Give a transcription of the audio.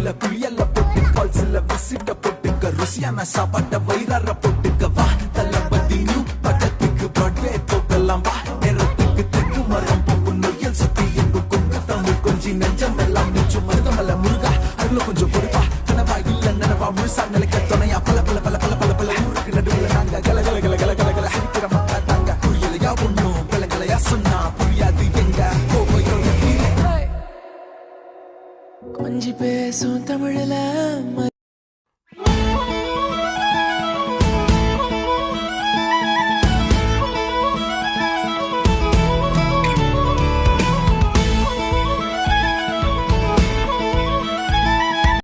பீச்ல குளியல்ல போட்டு கால்ஸ்ல விசிட்ட போட்டுக்க ருசியான சாப்பாட்ட வயிறார போட்டுக்க வா தளபதி நியூ படத்துக்கு பிராட்வே போகலாம் வா நேரத்துக்கு தெற்கு மரம் போகும் நொய்யல் சுத்தி எங்கும் கொங்கு தமிழ் கொஞ்சி நெஞ்சம் எல்லாம் நெஞ்சும் மருதமல்ல முருகா அதுல கொஞ்சம் பொறுப்பா கனவா இல்ல நினைவா முழுசா நிலைக்க துணையா பல பல பல பல பல பல ஊருக்கு நடுவுல நாங்க கல கல கல கல கல கல சிரிக்கிற மக்கா தாங்க புரியலையா ஒண்ணும் கலங்கலையா சொன்னா புரியாது எங்க கொஞ்சி பேசும் தமிழ்ல